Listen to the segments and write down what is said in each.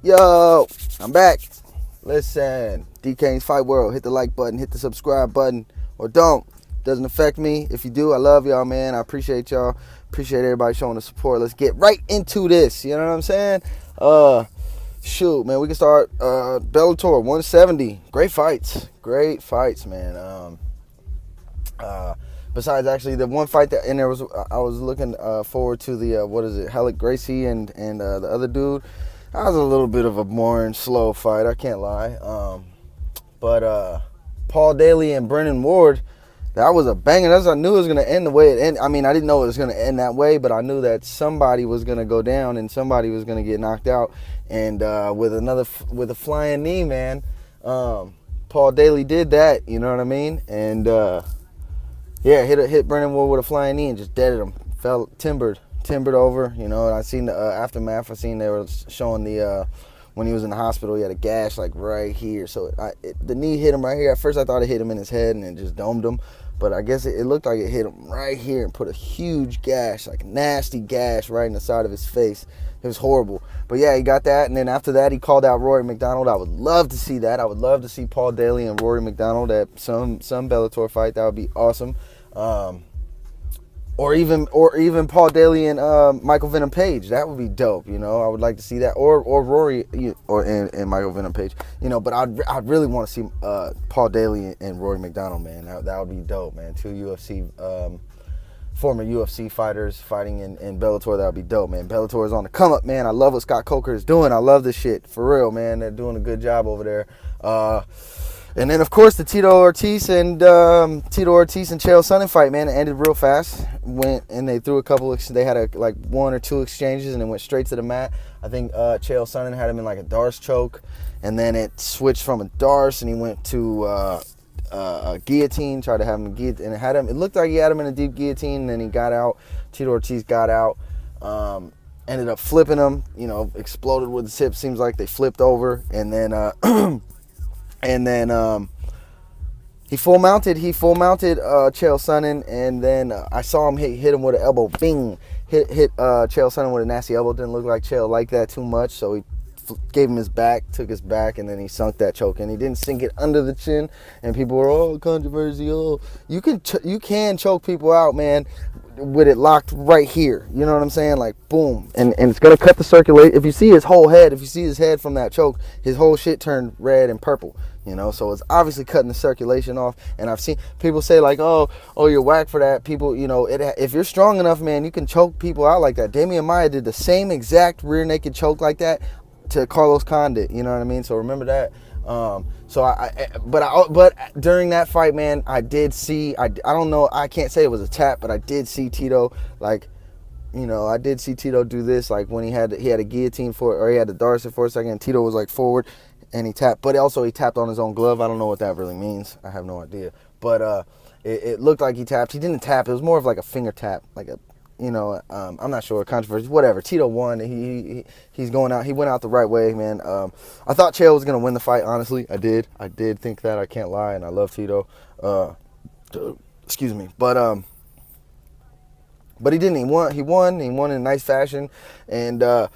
Yo, I'm back. Listen, DK's Fight World. Hit the like button, hit the subscribe button, or don't. Doesn't affect me. If you do, I love y'all, man. I appreciate y'all. Appreciate everybody showing the support. Let's get right into this. You know what I'm saying? Shoot, man. We can start. Bellator 170. Great fights. Great fights, man. Besides actually the one fight that, and there was, I was looking forward to the what is it, Halleck Gracie and the other dude. That was a little bit of a boring, slow fight. I can't lie. But Paul Daly and Brennan Ward, that was a banger. I knew it was gonna end the way it ended. I mean, I didn't know it was gonna end that way, but I knew that somebody was gonna go down and somebody was gonna get knocked out. And with a flying knee, man, Paul Daly did that. You know what I mean? And yeah, hit Brennan Ward with a flying knee and just deaded him. Fell timbered over. You know, and I seen the aftermath. I seen they were showing the when he was in the hospital, he had a gash like right here. So the knee hit him right here. At first, I thought it hit him in his head and it just domed him, but I guess it looked like it hit him right here and put a huge gash, like a nasty gash, right in the side of his face. It was horrible. But yeah, he got that, and then after that, he called out Rory McDonald. I would love to see that. I would love to see Paul Daly and Rory McDonald at some Bellator fight. That would be awesome. Or even Paul Daly and Michael Venom Page. That would be dope. You know, I would like to see that. Or Rory and Michael Venom Page. You know, but I'd really want to see Paul Daly and Rory McDonald, man. That would be dope, man. Two UFC former UFC fighters fighting in Bellator. That would be dope, man. Bellator is on the come up, man. I love what Scott Coker is doing. I love this shit for real, man. They're doing a good job over there. And then, of course, the Tito Ortiz and Chael Sonnen fight, man, it ended real fast. Went and they threw a couple. They had like one or two exchanges, and it went straight to the mat. I think Chael Sonnen had him in like a Darce choke, and then it switched from a Darce, and he went to a guillotine. Tried to have him guillotine, and it had him. It looked like he had him in a deep guillotine, and then he got out. Tito Ortiz got out. Ended up flipping him. You know, exploded with his hip. Seems like they flipped over, and then. And then he full mounted Chael Sonnen, and then I saw him hit him with an elbow. Bing! Hit Chael Sonnen with a nasty elbow. Didn't look like Chael liked that too much, so he gave him his back, took his back, and then he sunk that choke. And he didn't sink it under the chin. And people were, controversy. You can choke people out, man, with it locked right here. You know what I'm saying? Like, boom. And it's going to cut the circulation. If you see his whole head, if you see his head from that choke, his whole shit turned red and purple. You know, so it's obviously cutting the circulation off. And I've seen people say like, oh, you're whack for that. People, you know, if you're strong enough, man, you can choke people out like that. Damian Maia did the same exact rear naked choke like that to Carlos Condit. You know what I mean? So remember that. But during that fight, man, I did see, I don't know, I can't say it was a tap, but I did see Tito, like, you know, I did see Tito do this, like when he had a guillotine or he had the Darcy for a second, and Tito was like forward, and he tapped, but also he tapped on his own glove. I don't know what that really means. I have no idea. But it looked like he tapped. He didn't tap. It was more of like a finger tap, like a, you know, I'm not sure, controversy, whatever. Tito won. He's going out. He went out the right way, man. I thought Chael was gonna win the fight. Honestly, I did think that. I can't lie, and I love Tito. Excuse me, but he didn't. He won in a nice fashion, and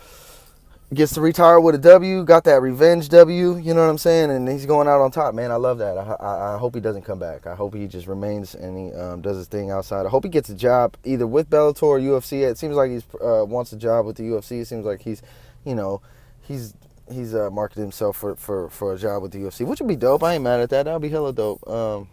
gets to retire with a W. Got that revenge W. You know what I'm saying? And he's going out on top, man. I love that. I hope he doesn't come back. I hope he just remains and he does his thing outside. I hope he gets a job either with Bellator or UFC. It seems like he wants a job with the UFC. It seems like he's, you know, he's marketed himself for a job with the UFC, which would be dope. I ain't mad at that. That would be hella dope.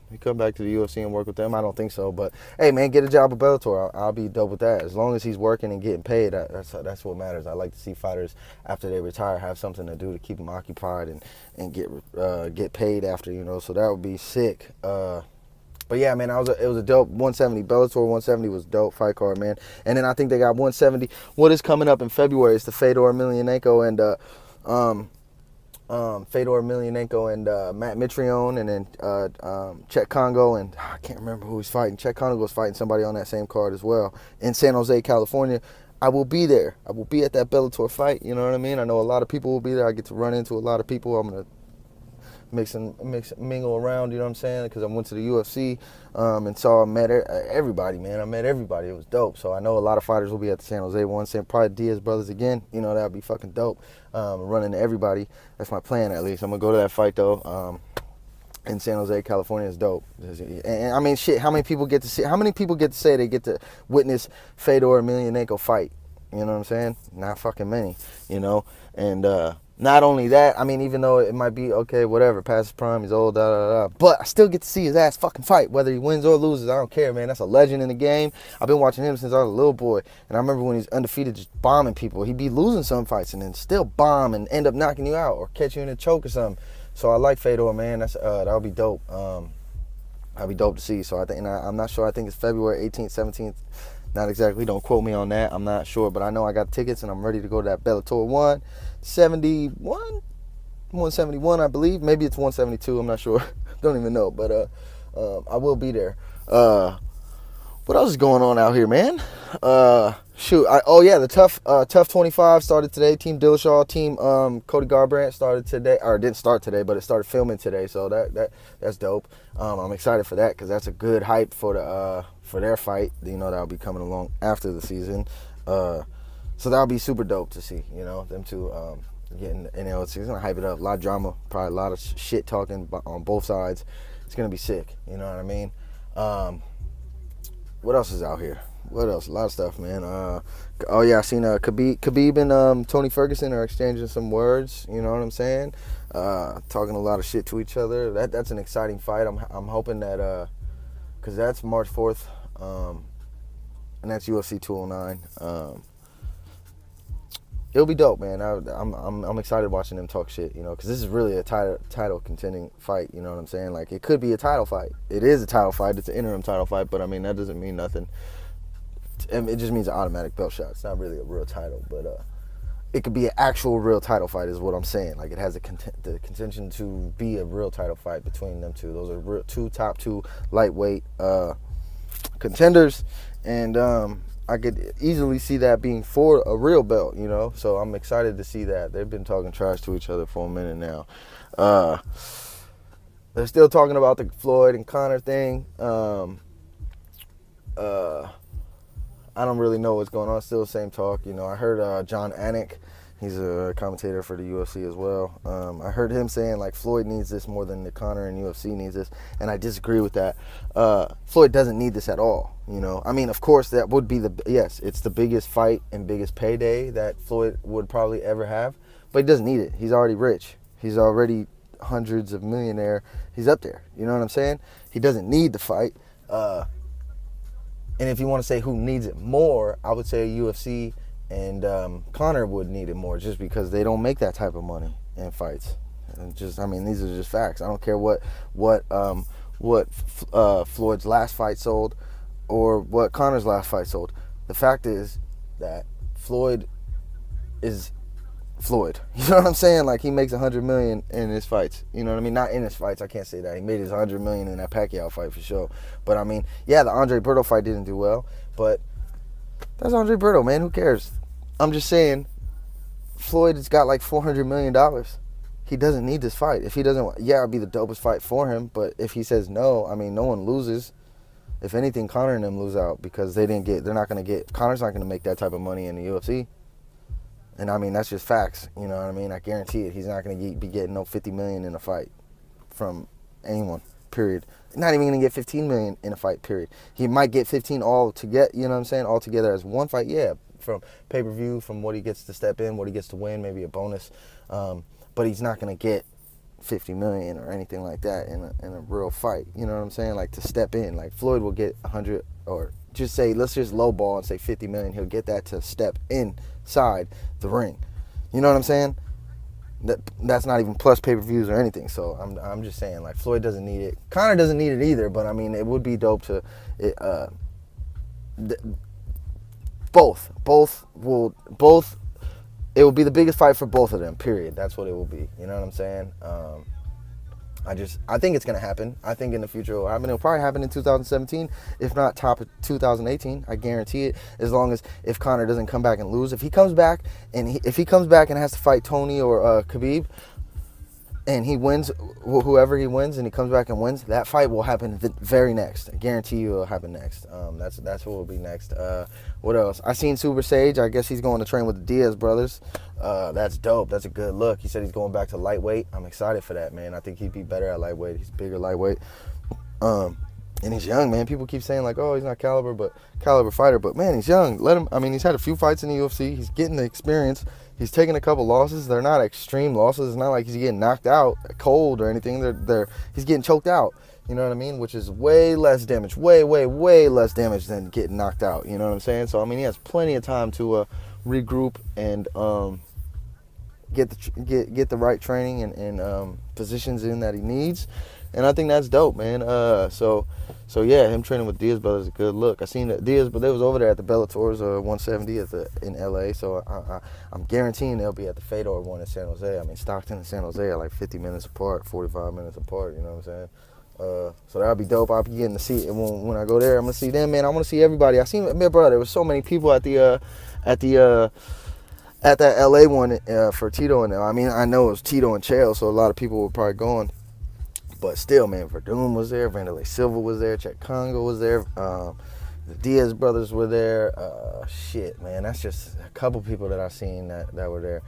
He come back to the UFC and work with them. I don't think so, but hey, man, get a job with Bellator. I'll be dope with that. As long as he's working and getting paid, that's what matters. I like to see fighters after they retire have something to do to keep them occupied and get paid after, you know. So that would be sick. But yeah, man, it was a dope 170. Bellator 170 was dope fight card, man. And then I think they got 170. What is coming up in February is the Fedor Emelianenko and Fedor Emelianenko and Matt Mitrione, and then Czech Congo, and I can't remember who he's fighting. Czech Congo is fighting somebody on that same card as well in San Jose, California. I will be there. I will be at that Bellator fight. You know what I mean? I know a lot of people will be there. I get to run into a lot of people. I'm gonna mingle around, you know what I'm saying? Because I went to the UFC and met everybody, man. I met everybody. It was dope. So I know a lot of fighters will be at the San Jose one. Probably Diaz brothers again. You know, that would be fucking dope. Running to everybody. That's my plan, at least. I'm going to go to that fight, though. In San Jose, California is dope. And I mean, shit, how many people get to say they get to witness Fedor Emelianenko fight? You know what I'm saying? Not fucking many, you know? And not only that, I mean, even though it might be, okay, whatever, past his prime, he's old, but I still get to see his ass fucking fight, whether he wins or loses. I don't care, man. That's a legend in the game. I've been watching him since I was a little boy. And I remember when he was undefeated just bombing people. He'd be losing some fights and then still bomb and end up knocking you out or catch you in a choke or something. So I like Fedor, man. That'll be dope. That'll be dope to see. So I think, I'm not sure. I think it's February 18th, 17th. Not exactly. Don't quote me on that. I'm not sure, but I know I got tickets and I'm ready to go to that Bellator 171, I believe. Maybe it's 172. I'm not sure. Don't even know. But I will be there. What else is going on out here, man? The TUF25 started today. Team Dillashaw, Team Cody Garbrandt started today, or it didn't start today, but it started filming today. So that's dope. I'm excited for that because that's a good hype for their fight. You know, that'll be coming along after the season. So that'll be super dope to see. You know, them two getting in the season. Gonna hype it up. A lot of drama, probably a lot of shit talking on both sides. It's gonna be sick. You know what I mean? What else is out here? What else? A lot of stuff, man. I seen Khabib and Tony Ferguson are exchanging some words. You know what I'm saying? Talking a lot of shit to each other. That's an exciting fight. I'm hoping that because that's March 4th, and that's UFC 209. It'll be dope, man. I'm excited watching them talk shit, you know, because this is really a title contending fight. You know what I'm saying? Like, it could be a title fight. It is a title fight. It's an interim title fight, but I mean, that doesn't mean nothing. It just means an automatic belt shot. It's not really a real title, but it could be an actual real title fight, is what I'm saying. Like, it has the contention to be a real title fight between them two. Those are top two lightweight contenders, and I could easily see that being for a real belt, you know. So I'm excited to see that. They've been talking trash to each other for a minute now. They're still talking about the Floyd and Conor thing. I don't really know what's going on. Still the same talk, you know. I heard John Anik, he's a commentator for the UFC as well. I heard him saying, like, Floyd needs this more than the Conor and UFC needs this, and I disagree with that. Floyd doesn't need this at all, you know. I mean, of course, that would be it's the biggest fight and biggest payday that Floyd would probably ever have, but he doesn't need it. He's already rich. He's already hundreds of millionaire. He's up there, you know what I'm saying? He doesn't need the fight. And if you want to say who needs it more, I would say UFC and Conor would need it more, just because they don't make that type of money in fights. And these are just facts. I don't care what Floyd's last fight sold or what Conor's last fight sold. The fact is that Floyd is Floyd. You know what I'm saying? Like, he makes $100 million in his fights. You know what I mean? Not in his fights. I can't say that. He made his $100 million in that Pacquiao fight for sure. But I mean, yeah, the Andre Berto fight didn't do well, but that's Andre Berto, man. Who cares? I'm just saying, Floyd has got like $400 million. He doesn't need this fight. If he doesn't, it'd be the dopest fight for him. But if he says no, I mean, no one loses. If anything, Conor and them lose out because they're not going to get, Conor's not going to make that type of money in the UFC. And I mean, that's just facts. You know what I mean? I guarantee it. He's not going to be getting no $50 million in a fight from anyone, period. Not even going to get $15 million in a fight, period. He might get 15 all together, you know what I'm saying? All together as one fight, yeah. From pay-per-view, from what he gets to step in, what he gets to win, maybe a bonus. But he's not going to get $50 million or anything like that in a real fight. You know what I'm saying? Like, to step in. Like, Floyd will get 100, or just say, let's just lowball and say $50 million. He'll get that to step inside the ring. You know what I'm saying? That's not even plus pay-per-views or anything. So I'm just saying, like, Floyd doesn't need it. Conor doesn't need it either, but I mean, it would be dope to both it will be the biggest fight for both of them, period. That's what it will be. You know what I'm saying? I think it's going to happen. I think in the future it will happen. It'll probably happen in 2017, if not top of 2018. I guarantee it. As long as if Conor doesn't come back and lose. If he comes back and has to fight Tony or Khabib, and he wins, whoever he wins, and he comes back and wins, that fight will happen the very next. I guarantee you it'll happen next. That's what will be next. What else? I seen Super Sage. I guess he's going to train with the Diaz brothers. That's dope. That's a good look. He said he's going back to lightweight. I'm excited for that, man. I think he'd be better at lightweight. He's bigger lightweight. And he's young, man. People keep saying like, oh, he's not caliber fighter, but man, he's young. Let him. I mean, he's had a few fights in the UFC. He's getting the experience. He's taking a couple losses. They're not extreme losses. It's not like he's getting knocked out cold or anything. He's getting choked out. You know what I mean? Which is way less damage, way less damage than getting knocked out. You know what I'm saying? So I mean, he has plenty of time to regroup and get the right training and positions in that he needs. And I think that's dope, man. So yeah, him training with Diaz brothers is a good look. I seen that Diaz, but they was over there at the Bellator's 170 in LA. So I'm guaranteeing they'll be at the Fedor one in San Jose. I mean, Stockton and San Jose are like 50 minutes apart, 45 minutes apart. You know what I'm saying? So that'll be dope. I'll be getting to see it when I go there. I'm gonna see them, man. I want to see everybody. I seen, man, bro. There was so many people at that LA one for Tito and them. I mean, I know it was Tito and Chael, so a lot of people were probably going. But still, man, Verdum was there, Vanderlei Silva was there, Chet Congo was there, the Diaz brothers were there. Shit, man, that's just a couple people that I've seen that were there.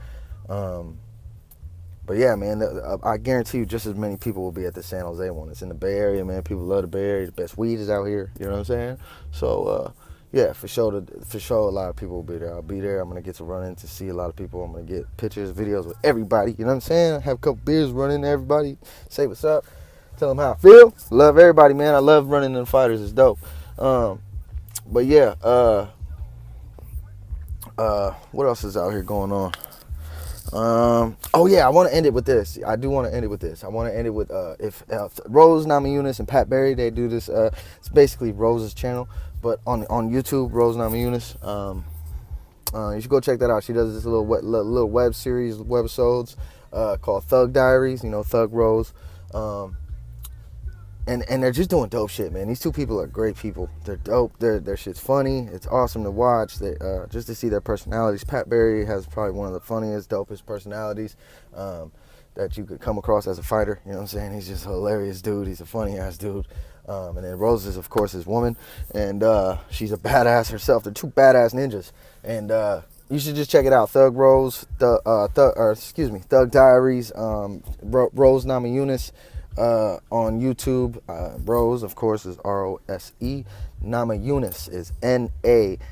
But yeah, man, I guarantee you just as many people will be at the San Jose one. It's in the Bay Area, man. People love the Bay Area. The best weed is out here. You know what I'm saying? So, yeah, for sure, a lot of people will be there. I'll be there. I'm going to get to run in to see a lot of people. I'm going to get pictures, videos with everybody. You know what I'm saying? Have a couple beers, run into everybody, say what's up. Tell them how I feel. Love everybody, man. I love running into fighters. It's dope. But yeah, what else is out here going on? Oh yeah, I want to end it with this. I do want to end it with this. I want to end it with if Rose Namajunas and Pat Barry, they do this. It's basically Rose's channel, but on YouTube, Rose Namajunas. You should go check that out. She does this little web series, webisodes called Thug Diaries. You know, Thug Rose. And they're just doing dope shit, man. These two people are great people. They're dope. Their shit's funny. It's awesome to watch. Just to see their personalities. Pat Barry has probably one of the funniest, dopest personalities that you could come across as a fighter. You know what I'm saying? He's just a hilarious dude. He's a funny ass dude. And then Rose is, of course, his woman, and she's a badass herself. They're two badass ninjas, and you should just check it out. Thug Rose, Thug Diaries, Rose Namajunas. On YouTube, Rose, of course, is R-O-S-E. Namajunas is N-A-M-A-J-U-N-A-S.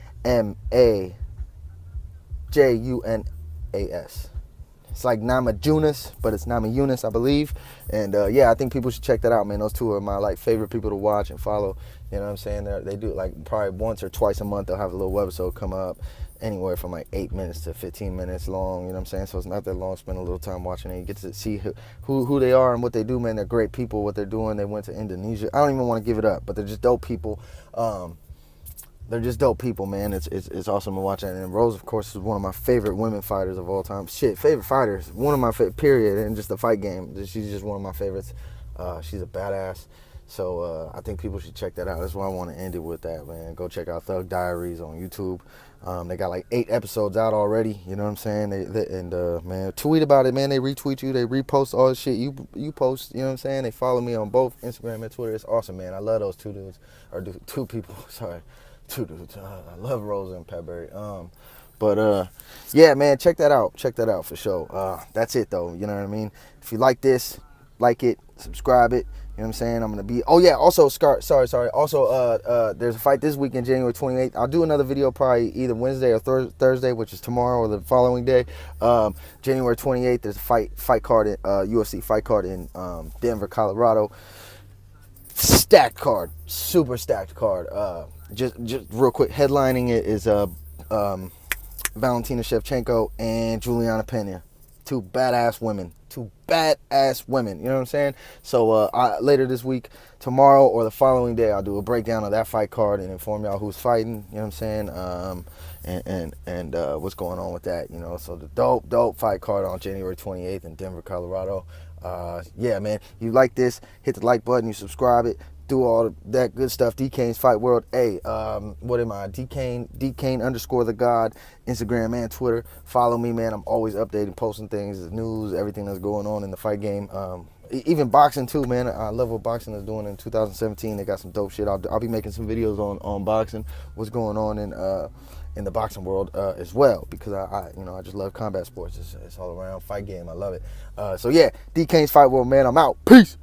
It's like Namajunas, but it's Namajunas, I believe. And yeah, I think people should check that out, man. Those two are my favorite people to watch and follow. You know what I'm saying? They do it probably once or twice a month. They'll have a little webisode come up, anywhere from 8 minutes to 15 minutes long. You know what I'm saying? So it's not that long. Spend a little time watching it. You get to see who they are and what they do, man. They're great people. What they're doing. They went to Indonesia. I don't even want to give it up, but they're just dope people. They're just dope people, man. It's awesome to watch. And Rose, of course, is one of my favorite women fighters of all time. Favorite fighters. One of my favorite, period. And just the fight game. She's just one of my favorites. She's a badass. So I think people should check that out. That's why I want to end it with that, man. Go check out Thug Diaries on YouTube. They got 8 episodes out already. You know what I'm saying? Man, tweet about it, man. They retweet you. They repost all the shit you post. You know what I'm saying? They follow me on both Instagram and Twitter. It's awesome, man. I love those two dudes. Or two people. Sorry. Two dudes. I love Rose and Pat Barry. Yeah, man, check that out. Check that out for sure. That's it, though. You know what I mean? If you like this, like it, subscribe it. You know what I'm saying? I'm going to be... Oh, yeah, also, sorry. Also, there's a fight this weekend, January 28th. I'll do another video probably either Wednesday or Thursday, which is tomorrow or the following day. January 28th, there's a fight card, UFC fight card in Denver, Colorado. Stacked card. Super stacked card. Just real quick, headlining it is Valentina Shevchenko and Juliana Pena. Two badass women. You know what I'm saying? So later this week, tomorrow or the following day, I'll do a breakdown of that fight card and inform y'all who's fighting. You know what I'm saying? And what's going on with that? You know, so the dope fight card on January 28th in Denver, Colorado. Yeah, man. You like this? Hit the like button. You subscribe it. do all that good stuff. D Kane's Fight World. Hey, what am I? D Kane _ the God, Instagram and Twitter. Follow me, man. I'm always updating, posting things, news, everything that's going on in the fight game. Even boxing too, man. I love what boxing is doing in 2017. They got some dope shit. I'll be making some videos on boxing, what's going on in the boxing world as well, because I just love combat sports. It's all around fight game. I love it. So yeah, D Kane's Fight World, man. I'm out. Peace.